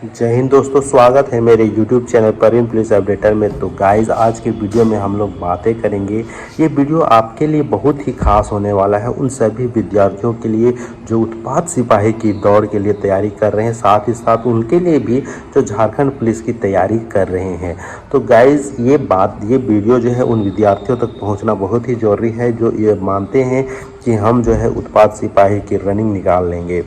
जय हिंद दोस्तों, स्वागत है मेरे YouTube channel Parveen police updater में। तो गाइस, आज के वीडियो में हम लोग बातें करेंगे। ये वीडियो आपके लिए बहुत ही खास होने वाला है, उन सभी विद्यार्थियों के लिए जो उत्पाद सिपाही की दौड़ के लिए तैयारी कर रहे हैं, साथ ही साथ उनके लिए भी जो झारखंड पुलिस की तैयारी कर रहे हैं। तो गाइस, ये वीडियो जो है उन विद्यार्थियों तक पहुँचना बहुत ही ज़रूरी है जो ये मानते हैं कि हम जो है उत्पाद सिपाही की रनिंग निकाल लेंगे।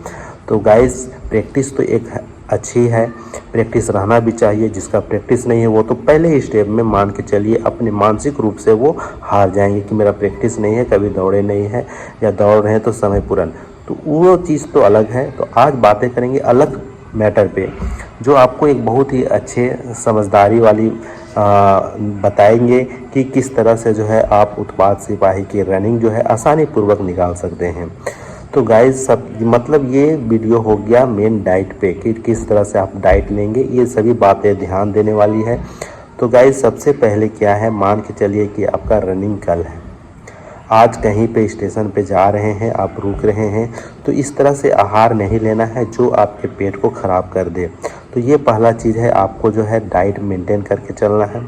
तो गाइस, प्रैक्टिस तो एक अच्छी है, प्रैक्टिस रहना भी चाहिए। जिसका प्रैक्टिस नहीं है वो तो पहले ही स्टेप में मान के चलिए अपने मानसिक रूप से वो हार जाएंगे कि मेरा प्रैक्टिस नहीं है, कभी दौड़े नहीं है या दौड़ रहे हैं तो समय पूरन। तो वो चीज़ तो अलग है। तो आज बातें करेंगे अलग मैटर पे, जो आपको एक बहुत ही अच्छे समझदारी वाली बताएंगे कि किस तरह से जो है आप उत्पाद सिपाही की रनिंग जो है आसानी पूर्वक निकाल सकते हैं। तो गाइस, सब मतलब ये वीडियो हो गया मेन डाइट पे कि किस तरह से आप डाइट लेंगे, ये सभी बातें ध्यान देने वाली है। तो गाइस, सबसे पहले क्या है, मान के चलिए कि आपका रनिंग कल है, आज कहीं पे स्टेशन पे जा रहे हैं, आप रुक रहे हैं, तो इस तरह से आहार नहीं लेना है जो आपके पेट को ख़राब कर दे। तो ये पहला चीज़ है, आपको जो है डाइट मेंटेन करके चलना है।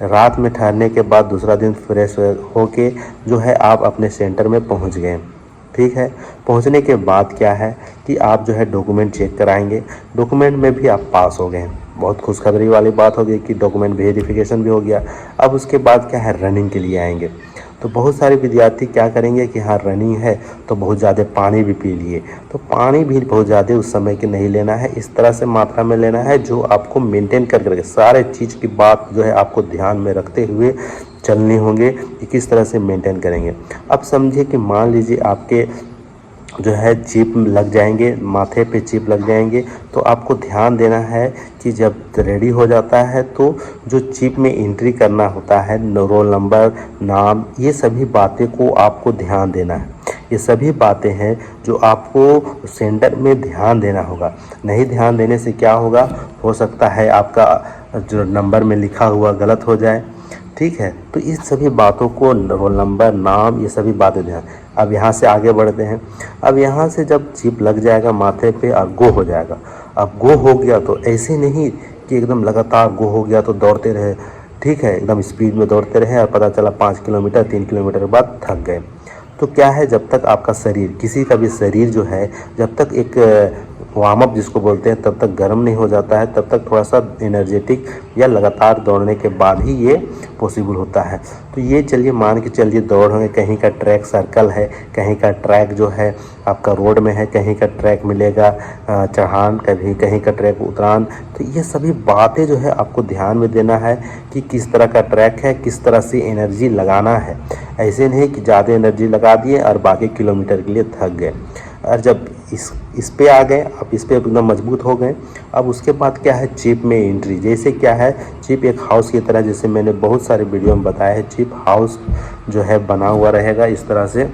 रात में ठहरने के बाद दूसरा दिन फ्रेश होके जो है आप अपने सेंटर में पहुँच गए, ठीक है। पहुंचने के बाद क्या है कि आप जो है डॉक्यूमेंट चेक कराएंगे, डॉक्यूमेंट में भी आप पास हो गए, बहुत खुशखबरी वाली बात हो गई कि डॉक्यूमेंट वेरिफिकेशन भी हो गया। अब उसके बाद क्या है, रनिंग के लिए आएंगे। तो बहुत सारे विद्यार्थी क्या करेंगे कि हाँ रनिंग है तो बहुत ज़्यादा पानी भी पी लिए। तो पानी भी बहुत ज़्यादा उस समय के नहीं लेना है, इस तरह से मात्रा में लेना है जो आपको मेंटेन करके सारे चीज़ की बात जो है आपको ध्यान में रखते हुए चलने होंगे कि किस तरह से मेंटेन करेंगे। अब समझिए कि मान लीजिए आपके जो है चिप लग जाएंगे, माथे पे चिप लग जाएंगे, तो आपको ध्यान देना है कि जब रेडी हो जाता है तो जो चिप में एंट्री करना होता है, रोल नंबर, नाम, ये सभी बातें को आपको ध्यान देना है। ये सभी बातें हैं जो आपको सेंटर में ध्यान देना होगा। नहीं ध्यान देने से क्या होगा, हो सकता है आपका जो नंबर में लिखा हुआ गलत हो जाए, ठीक है। तो इस सभी बातों को, रोल नंबर, नाम, ये सभी बातें ध्यान। अब यहाँ से आगे बढ़ते हैं। अब यहाँ से जब चिप लग जाएगा माथे पे और गो हो जाएगा। अब गो हो गया तो ऐसे नहीं कि एकदम लगातार गो हो गया तो दौड़ते रहे, ठीक है, एकदम स्पीड में दौड़ते रहे और पता चला 5 किलोमीटर 3 किलोमीटर के बाद थक गए। तो क्या है, जब तक आपका शरीर, किसी का भी शरीर जो है जब तक एक वार्म अप जिसको बोलते हैं तब तक गर्म नहीं हो जाता है, तब तक थोड़ा सा एनर्जेटिक या लगातार दौड़ने के बाद ही ये पॉसिबल होता है। तो ये चलिए मान के चलिए दौड़ होंगे, कहीं का ट्रैक सर्कल है, कहीं का ट्रैक जो है आपका रोड में है, कहीं का ट्रैक मिलेगा चढ़ान, कभी कहीं का ट्रैक उतरान। तो ये सभी बातें जो है आपको ध्यान में देना है कि किस तरह का ट्रैक है, किस तरह से एनर्जी लगाना है। ऐसे नहीं कि ज़्यादा एनर्जी लगा दिए और बाकी किलोमीटर के लिए थक गए। और जब इस पे आ गए, अब इस पे एकदम मजबूत हो गए। अब उसके बाद क्या है, चिप में एंट्री। जैसे क्या है, चिप एक हाउस की तरह, जैसे मैंने बहुत सारे वीडियो में बताया है, चिप हाउस जो है बना हुआ रहेगा इस तरह से।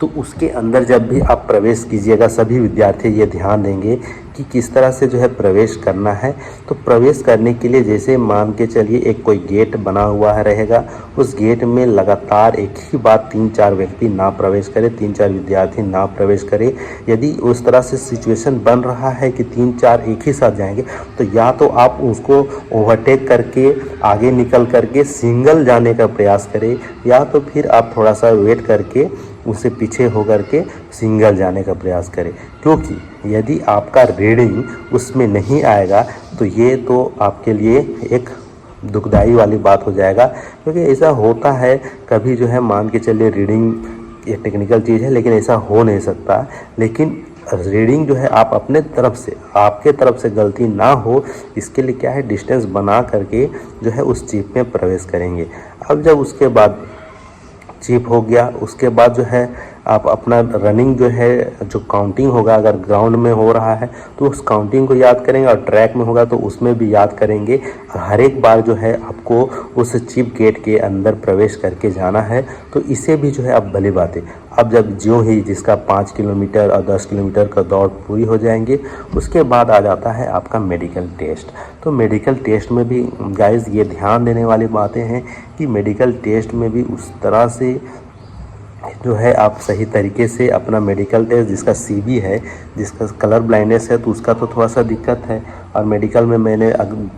तो उसके अंदर जब भी आप प्रवेश कीजिएगा, सभी विद्यार्थी ये ध्यान देंगे कि किस तरह से जो है प्रवेश करना है। तो प्रवेश करने के लिए जैसे मान के चलिए एक कोई गेट बना हुआ है रहेगा, उस गेट में लगातार एक ही बार 3-4 व्यक्ति ना प्रवेश करें, 3-4 विद्यार्थी ना प्रवेश करें। यदि उस तरह से सिचुएशन बन रहा है कि 3-4 एक ही साथ जाएंगे, तो या तो आप उसको ओवरटेक करके आगे निकल करके सिंगल जाने का प्रयास करें, या तो फिर आप थोड़ा सा वेट करके उससे पीछे होकर के सिंगल जाने का प्रयास करें। क्योंकि यदि आपका रीडिंग उसमें नहीं आएगा तो ये तो आपके लिए एक दुखदाई वाली बात हो जाएगा। क्योंकि ऐसा होता है कभी जो है, मान के चलिए रीडिंग ये टेक्निकल चीज़ है लेकिन ऐसा हो नहीं सकता। लेकिन रीडिंग जो है आप अपने तरफ से, आपके तरफ से गलती ना हो, इसके लिए क्या है, डिस्टेंस बना करके जो है उस चिप में प्रवेश करेंगे। अब जब उसके बाद चिप हो गया, उसके बाद जो है आप अपना रनिंग जो है, जो काउंटिंग होगा, अगर ग्राउंड में हो रहा है तो उस काउंटिंग को याद करेंगे, और ट्रैक में होगा तो उसमें भी याद करेंगे। हर एक बार जो है आपको उस चिप गेट के अंदर प्रवेश करके जाना है। तो इसे भी जो है आप भली बात है। अब जब ज्यों ही जिसका 5 किलोमीटर और 10 किलोमीटर का दौड़ पूरी हो जाएंगे, उसके बाद आ जाता है आपका मेडिकल टेस्ट। तो मेडिकल टेस्ट में भी गाइस ये ध्यान देने वाली बातें हैं कि मेडिकल टेस्ट में भी उस तरह से जो है आप सही तरीके से अपना मेडिकल टेस्ट, जिसका सीबी है, जिसका कलर ब्लाइंडनेस है, तो उसका तो थोड़ा सा दिक्कत है। और मेडिकल में मैंने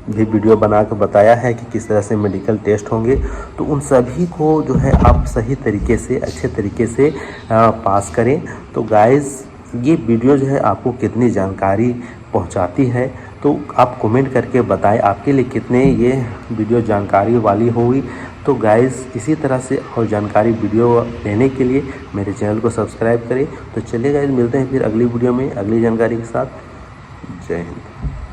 भी वीडियो बना के बताया है कि किस तरह से मेडिकल टेस्ट होंगे। तो उन सभी को जो है आप सही तरीके से, अच्छे तरीके से पास करें। तो गाइस, ये वीडियो जो है आपको कितनी जानकारी पहुंचाती है, तो आप कमेंट करके बताएं आपके लिए कितने ये वीडियो जानकारी वाली होगी। तो गाइस, इसी तरह से और जानकारी वीडियो लेने के लिए मेरे चैनल को सब्सक्राइब करें। तो चलिए गाइस, मिलते हैं फिर अगली वीडियो में अगली जानकारी के साथ। जय हिंद।